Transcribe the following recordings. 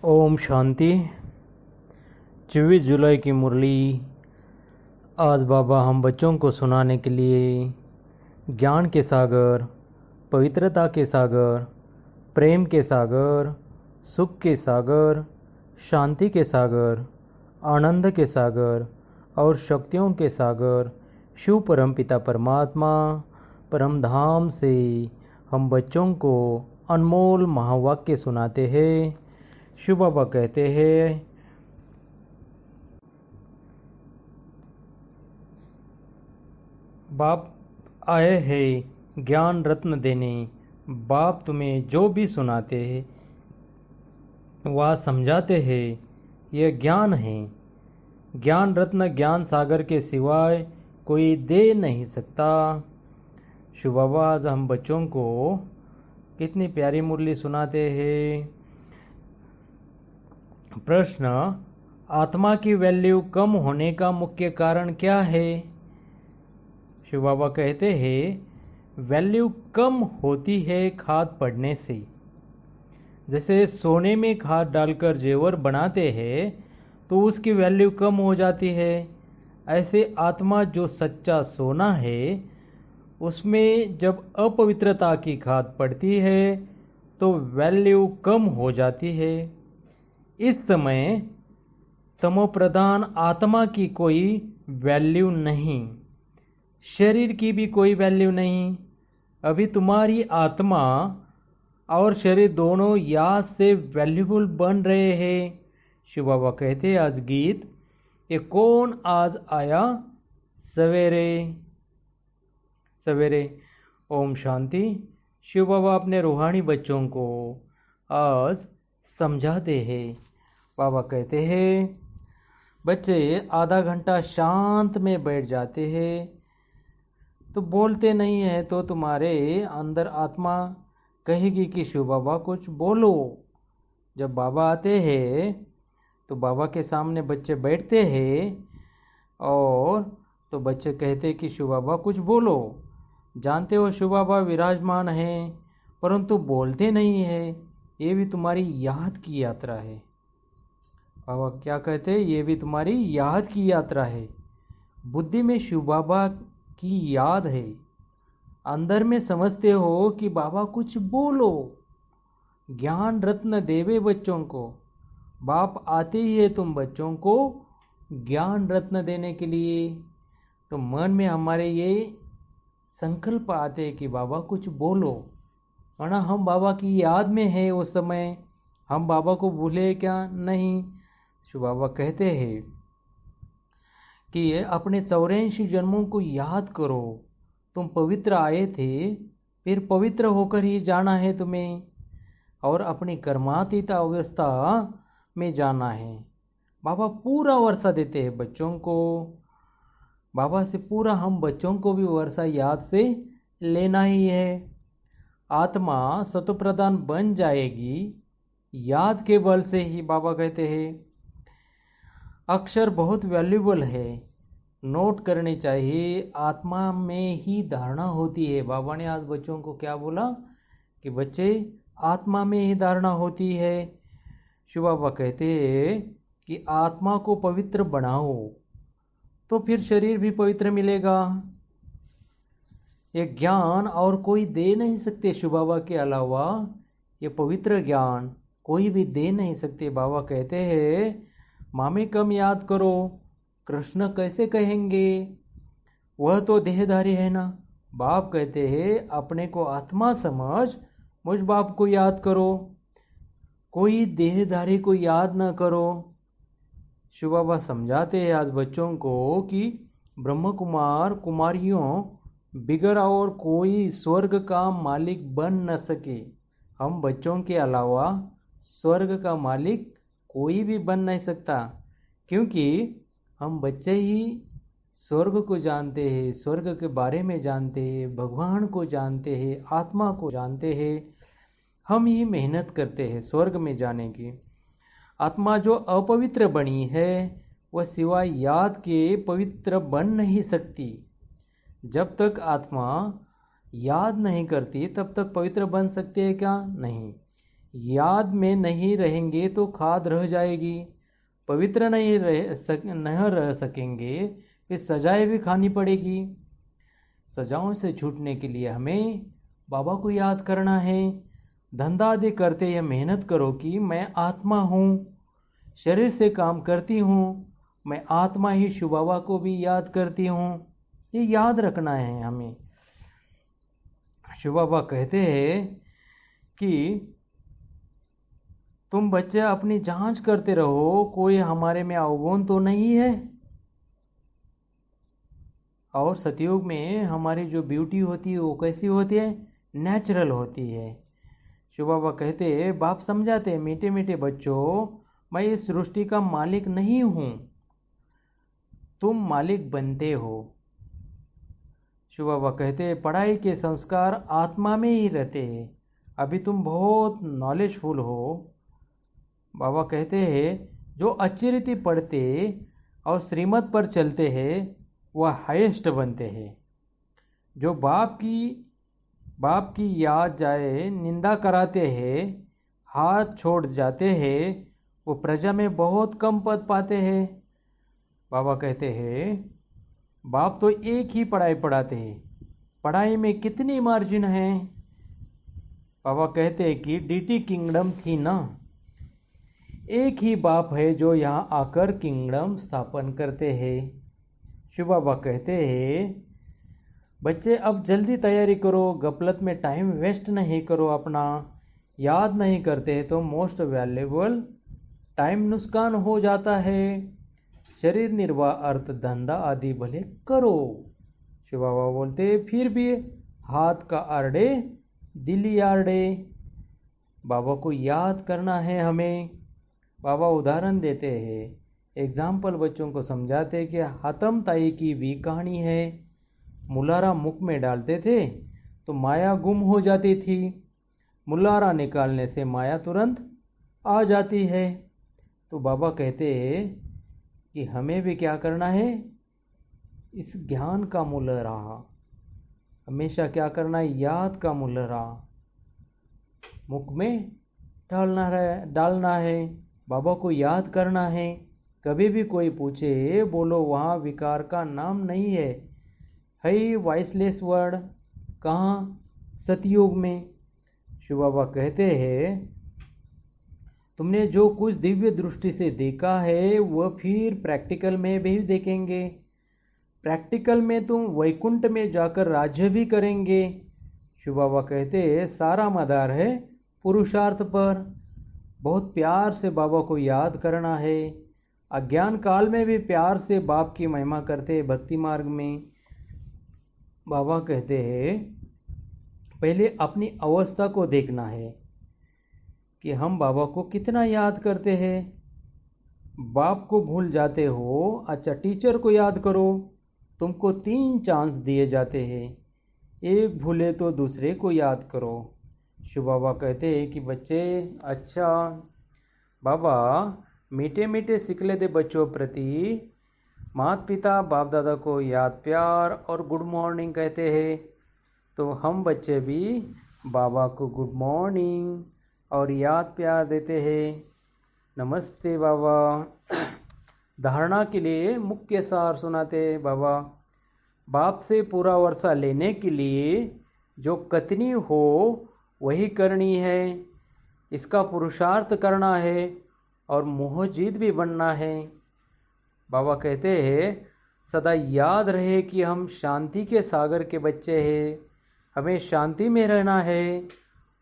ओम शांति। 24 जुलाई की मुरली आज बाबा हम बच्चों को सुनाने के लिए ज्ञान के सागर, पवित्रता के सागर, प्रेम के सागर, सुख के सागर, शांति के सागर, आनंद के सागर और शक्तियों के सागर शिव परम पिता परमात्मा परम धाम से हम बच्चों को अनमोल महावाक्य सुनाते हैं। शिव बाबा कहते हैं, बाप आए हैं ज्ञान रत्न देने। बाप तुम्हें जो भी सुनाते हैं वह समझाते हैं, यह ज्ञान है। ज्ञान रत्न ज्ञान सागर के सिवाय कोई दे नहीं सकता। शिव बाबा आज हम बच्चों को कितनी प्यारी मुरली सुनाते हैं। प्रश्न, आत्मा की वैल्यू कम होने का मुख्य कारण क्या है? शिव बाबा कहते हैं, वैल्यू कम होती है खाद पड़ने से। जैसे सोने में खाद डालकर जेवर बनाते हैं तो उसकी वैल्यू कम हो जाती है, ऐसे आत्मा जो सच्चा सोना है उसमें जब अपवित्रता की खाद पड़ती है तो वैल्यू कम हो जाती है। इस समय तमोप्रधान आत्मा की कोई वैल्यू नहीं, शरीर की भी कोई वैल्यू नहीं। अभी तुम्हारी आत्मा और शरीर दोनों याद से वैल्यूबल बन रहे हैं। शिव बाबा कहते हैं आज गीत, ये कौन आज आया सवेरे सवेरे। ओम शांति। शिव बाबा अपने रूहानी बच्चों को आज समझाते हैं। बाबा कहते हैं, बच्चे आधा घंटा शांत में बैठ जाते हैं तो बोलते नहीं है तो तुम्हारे अंदर आत्मा कहेगी कि शिव बाबा कुछ बोलो। जब बाबा आते हैं तो बाबा के सामने बच्चे बैठते हैं और तो बच्चे कहते कि शिव बाबा कुछ बोलो। जानते हो शिव बाबा विराजमान हैं परंतु बोलते नहीं है, ये भी तुम्हारी याद की यात्रा है। बाबा क्या कहते हैं, ये भी तुम्हारी याद की यात्रा है। बुद्धि में शिव बाबा की याद है, अंदर में समझते हो कि बाबा कुछ बोलो। ज्ञान रत्न देवे बच्चों को। बाप आते ही है तुम बच्चों को ज्ञान रत्न देने के लिए। तो मन में हमारे ये संकल्प आते हैं कि बाबा कुछ बोलो, वरना हम बाबा की याद में है उस समय, हम बाबा को भूले क्या नहीं। शिव बाबा कहते हैं कि अपने 84 जन्मों को याद करो। तुम पवित्र आए थे, फिर पवित्र होकर ही जाना है तुम्हें और अपनी कर्मातीत अवस्था में जाना है। बाबा पूरा वर्षा देते हैं बच्चों को। बाबा से पूरा हम बच्चों को भी वर्षा याद से लेना ही है। आत्मा सतोप्रधान बन जाएगी याद के बल से ही। बाबा कहते हैं अक्षर बहुत वैल्यूबल है, नोट करनी चाहिए। आत्मा में ही धारणा होती है। बाबा ने आज बच्चों को क्या बोला कि बच्चे आत्मा में ही धारणा होती है। शिव बाबा कहते हैं कि आत्मा को पवित्र बनाओ तो फिर शरीर भी पवित्र मिलेगा। ये ज्ञान और कोई दे नहीं सकते शिव बाबा के अलावा। ये पवित्र ज्ञान कोई भी दे नहीं सकते। बाबा कहते हैं मामे कम याद करो, कृष्ण कैसे कहेंगे, वह तो देहधारी है ना। बाप कहते हैं अपने को आत्मा समझ, मुझ बाप को याद करो, कोई देहधारी को याद ना करो। शिव बाबा समझाते हैं आज बच्चों को कि ब्रह्म कुमार कुमारियों बिगर और कोई स्वर्ग का मालिक बन न सके। हम बच्चों के अलावा स्वर्ग का मालिक कोई भी बन नहीं सकता, क्योंकि हम बच्चे ही स्वर्ग को जानते हैं, स्वर्ग के बारे में जानते हैं, भगवान को जानते हैं, आत्मा को जानते हैं। हम ही मेहनत करते हैं स्वर्ग में जाने की। आत्मा जो अपवित्र बनी है वह सिवाय याद के पवित्र बन नहीं सकती। जब तक आत्मा याद नहीं करती तब तक पवित्र बन सकती है क्या? नहीं। याद में नहीं रहेंगे तो खाद रह जाएगी, पवित्र नहीं रह सकेंगे, फिर सजाएं भी खानी पड़ेगी। सजाओं से छूटने के लिए हमें बाबा को याद करना है। धंधा आदि करते यह मेहनत करो कि मैं आत्मा हूँ, शरीर से काम करती हूँ, मैं आत्मा ही शिव बाबा को भी याद करती हूँ। ये याद रखना है हमें। शिव बाबा कहते हैं कि तुम बच्चे अपनी जांच करते रहो, कोई हमारे में अवगुण तो नहीं है। और सतयुग में हमारी जो ब्यूटी होती है वो कैसी होती है? नेचुरल होती है। शिव बाबा कहते हैं, बाप समझाते, मीठे मीठे बच्चों, मैं इस सृष्टि का मालिक नहीं हूँ, तुम मालिक बनते हो। शिव बाबा कहते हैं, पढ़ाई के संस्कार आत्मा में ही रहते हैं, अभी तुम बहुत नॉलेजफुल हो। बाबा कहते हैं, जो अच्छी रीति पढ़ते और श्रीमत पर चलते हैं वह हाईएस्ट बनते हैं। जो बाप की याद जाए निंदा कराते हैं, हाथ छोड़ जाते हैं, वो प्रजा में बहुत कम पद पाते हैं। बाबा कहते हैं, बाप तो एक ही पढ़ाई पढ़ाते हैं, पढ़ाई में कितनी मार्जिन है। बाबा कहते हैं कि डीटी किंगडम थी ना, एक ही बाप है जो यहाँ आकर किंगडम स्थापन करते हैं। शिव बाबा कहते हैं, बच्चे अब जल्दी तैयारी करो, गफलत में टाइम वेस्ट नहीं करो अपना। याद नहीं करते तो मोस्ट वैल्यूएबल टाइम नुकसान हो जाता है। शरीर निर्वाह, अर्थ, धंधा आदि भले करो। शिव बाबा बोलते फिर भी हाथ का आरडे दिल आरडे। बाबा को याद करना है हमें। बाबा उदाहरण देते हैं, एग्जाम्पल बच्चों को समझाते हैं कि हातम ताई की भी कहानी है। मुलारा मुख में डालते थे तो माया गुम हो जाती थी, मुलारा निकालने से माया तुरंत आ जाती है। तो बाबा कहते हैं कि हमें भी क्या करना है, इस ज्ञान का मुलारा हमेशा क्या करना है, याद का मुलारा मुख में डालना है। बाबा को याद करना है। कभी भी कोई पूछे, बोलो वहाँ विकार का नाम नहीं है, है वॉइसलेस वर्ड। कहाँ? सतयुग में। शिव बाबा कहते हैं, तुमने जो कुछ दिव्य दृष्टि से देखा है वह फिर प्रैक्टिकल में भी देखेंगे। प्रैक्टिकल में तुम वैकुंठ में जाकर राज्य भी करेंगे। शिव बाबा कहते हैं, सारा मदार है पुरुषार्थ पर। बहुत प्यार से बाबा को याद करना है। अज्ञान काल में भी प्यार से बाप की महिमा करते हैं भक्ति मार्ग में। बाबा कहते हैं, पहले अपनी अवस्था को देखना है कि हम बाबा को कितना याद करते हैं। बाप को भूल जाते हो, अच्छा टीचर को याद करो। तुमको 3 चांस दिए जाते हैं, एक भूले तो दूसरे को याद करो। शिव बाबा कहते हैं कि बच्चे, अच्छा बाबा मीठे मीठे सिखले दे बच्चों प्रति माता पिता बाप दादा को याद प्यार और गुड मॉर्निंग कहते हैं। तो हम बच्चे भी बाबा को गुड मॉर्निंग और याद प्यार देते हैं। नमस्ते बाबा। धारणा के लिए मुख्य सार सुनाते हैं बाबा। बाप से पूरा वर्षा लेने के लिए जो कतनी हो वही करनी है, इसका पुरुषार्थ करना है और मोहजीत भी बनना है। बाबा कहते हैं, सदा याद रहे कि हम शांति के सागर के बच्चे हैं, हमें शांति में रहना है,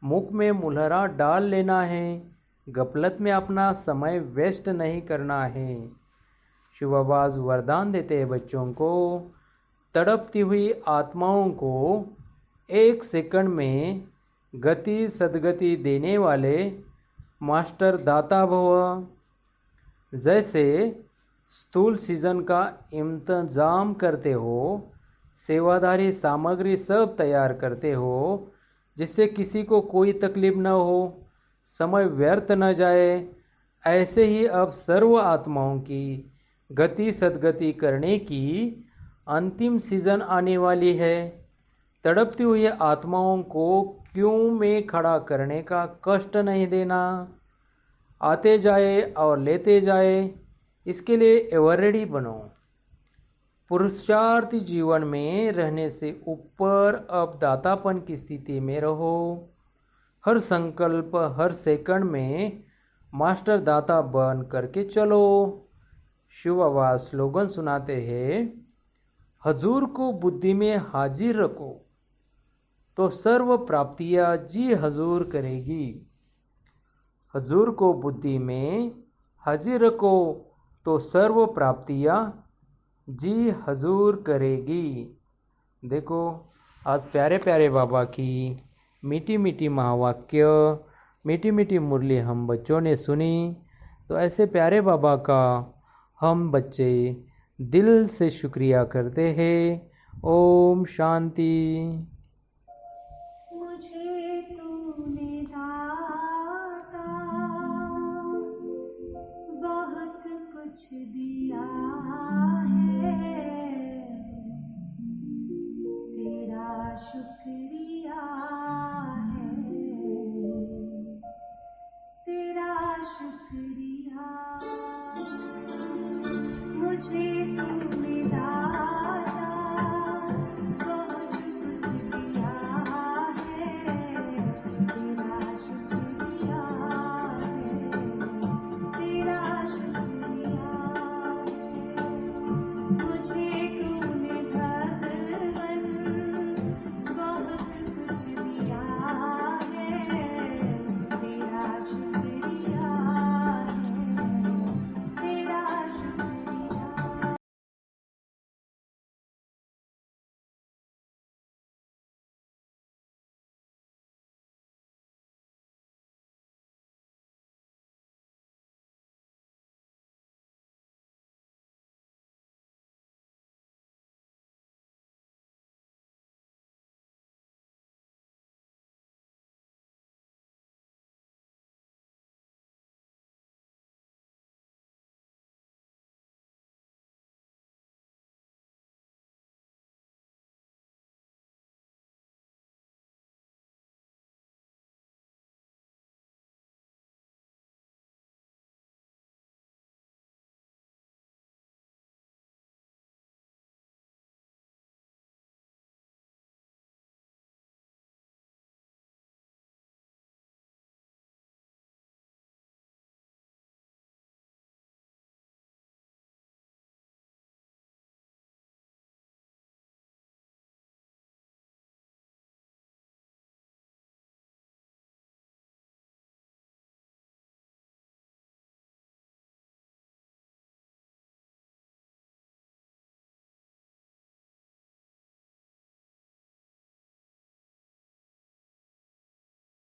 मुख में मुलहरा डाल लेना है, गफलत में अपना समय वेस्ट नहीं करना है। शिव बाबा वरदान देते हैं बच्चों को, तड़पती हुई आत्माओं को 1 सेकंड में गति सदगति देने वाले मास्टर दाता भव। जैसे स्थूल सीजन का इंतजाम करते हो, सेवादारी सामग्री सब तैयार करते हो जिससे किसी को कोई तकलीफ न हो, समय व्यर्थ न जाए, ऐसे ही अब सर्व आत्माओं की गति सदगति करने की अंतिम सीजन आने वाली है। तड़पती हुई आत्माओं को क्यों में खड़ा करने का कष्ट नहीं देना, आते जाए और लेते जाए, इसके लिए एवर रेडी बनो। पुरुषार्थी जीवन में रहने से ऊपर अब दातापन की स्थिति में रहो। हर संकल्प, हर सेकंड में मास्टर दाता बन करके चलो। शिव बाबा स्लोगन सुनाते हैं, हजूर को बुद्धि में हाजिर रखो तो सर्व प्राप्तियां जी हजूर करेगी। हजूर को बुद्धि में हाजिर रखो तो सर्व प्राप्तियां जी हजूर करेगी। देखो, आज प्यारे प्यारे बाबा की मीठी मीठी महावाक्य, मीठी मीठी मुरली हम बच्चों ने सुनी। तो ऐसे प्यारे बाबा का हम बच्चे दिल से शुक्रिया करते हैं। ओम शांति।